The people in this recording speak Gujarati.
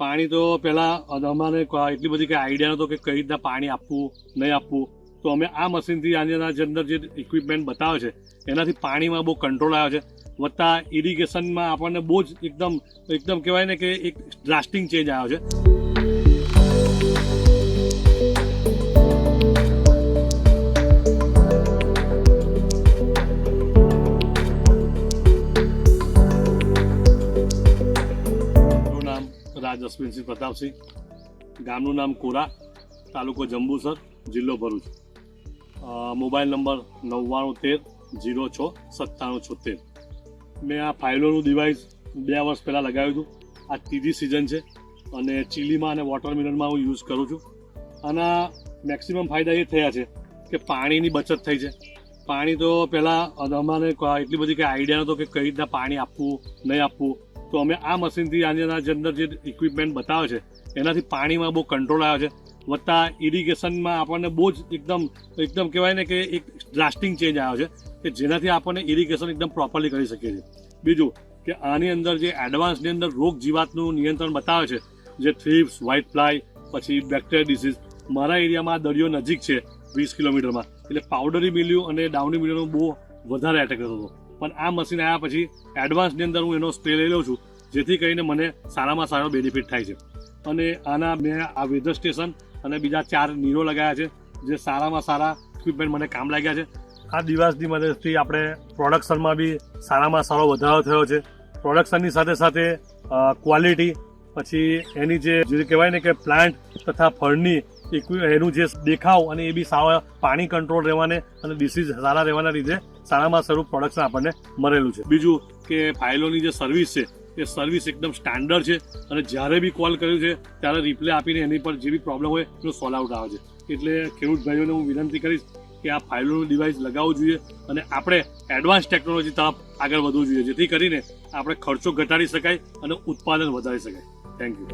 પાણી તો પહેલાં અમારે એટલી બધી કંઈ આઈડિયા નહોતો કે કઈ રીતના પાણી આપવું નહીં આપવું, તો અમે આ મશીનથી આની અંદર જે ઇક્વિપમેન્ટ બતાવે છે એનાથી પાણીમાં બહુ કંટ્રોલ આવ્યો છે, વત્તા ઇરિગેશનમાં આપણને બહુ જ એકદમ કહેવાય ને કે એક ડ્રાસ્ટિંગ ચેન્જ આવ્યો છે. રાજ અશ્વિનસિંહ પ્રતાપસિંહ, ગામનું નામ કોરા, તાલુકો જંબુસર, જિલ્લો ભરૂચ. Mobile number 9913069776. મેં આ ફાઇલોનું ડિવાઇસ 2 વર્ષ પહેલાં લગાવ્યું હતું. આ ત્રીજી સિઝન છે અને ચીલીમાં અને વોટરમેલનમાં હું યુઝ કરું છું. આના મેક્સિમમ ફાયદા એ થયા છે કે પાણીની બચત થઈ છે. પાણી તો પહેલાં અમારે એટલી બધી કંઈ આઈડિયા નહોતો કે કઈ રીતના પાણી આપવું નહીં આપવું, તો અમે આ મશીનથી આની અંદર જે ઇક્વિપમેન્ટ બતાવે છે એનાથી પાણીમાં બહુ કંટ્રોલ આવ્યો છે, વત્તા ઇરિગેશનમાં આપણને બહુ જ એકદમ કહેવાય ને કે એક ડ્રાસ્ટિંગ ચેન્જ આવ્યો છે કે જેનાથી આપણને ઇરિગેશન એકદમ પ્રોપરલી કરી શકીએ છીએ. બીજું કે આની અંદર જે એડવાન્સની અંદર રોગ જીવાતનું નિયંત્રણ બતાવે છે, જે થ્રીપ્સ, વ્હાઇટ ફ્લાય, પછી બેક્ટેરિયા ડિસીઝ. મારા એરિયામાં દરિયો નજીક છે 20 કિલોમીટરમાં, એટલે પાવડરી મિલ્યુ અને ડાઉની મિલ્યુનો બહુ વધારે એટેક થતો હતો. પણ આ મશીન આવ્યા પછી એડવાન્સની અંદર હું એનો સ્પ્રે લઈ લઉં છું, જેથી કરીને મને સારામાં સારો બેનિફિટ થાય છે. અને આના મેં આ વેધર સ્ટેશન અને બીજા 4 નીરો લગાવ્યા છે, જે સારામાં સારા ઇક્વિપમેન્ટ મને કામ લાગ્યા છે. આ ડિવાઇસની મદદથી આપણે પ્રોડક્શનમાં બી સારામાં સારો વધારો થયો છે. પ્રોડક્શનની સાથે સાથે ક્વોલિટી, પછી એની જે કહેવાય ને કે પ્લાન્ટ તથા ફળની એનું જે દેખાવ અને એ બી સારા પાણી કંટ્રોલ રહેવાને અને ડિસીઝ સારા રહેવાના લીધે સારામાં સારું પ્રોડક્શન આપણને મળેલું છે. બીજું કે ફાઇલોની જે સર્વિસ છે એ સર્વિસ એકદમ સ્ટાન્ડર્ડ છે અને જ્યારે બી કોલ કર્યું છે ત્યારે રિપ્લે આપીને એની પર જે બી પ્રોબ્લેમ હોય એનો સોલ્વ આઉટ આવે છે. એટલે ખેડૂત ભાઈઓને હું વિનંતી કરીશ કે આ ફાઇલોનું ડિવાઇસ લગાવવું જોઈએ અને આપણે એડવાન્સ ટેકનોલોજી તરફ આગળ વધવું જોઈએ, જેથી કરીને આપણે ખર્ચો ઘટાડી શકાય અને ઉત્પાદન વધારી શકાય. Thank you.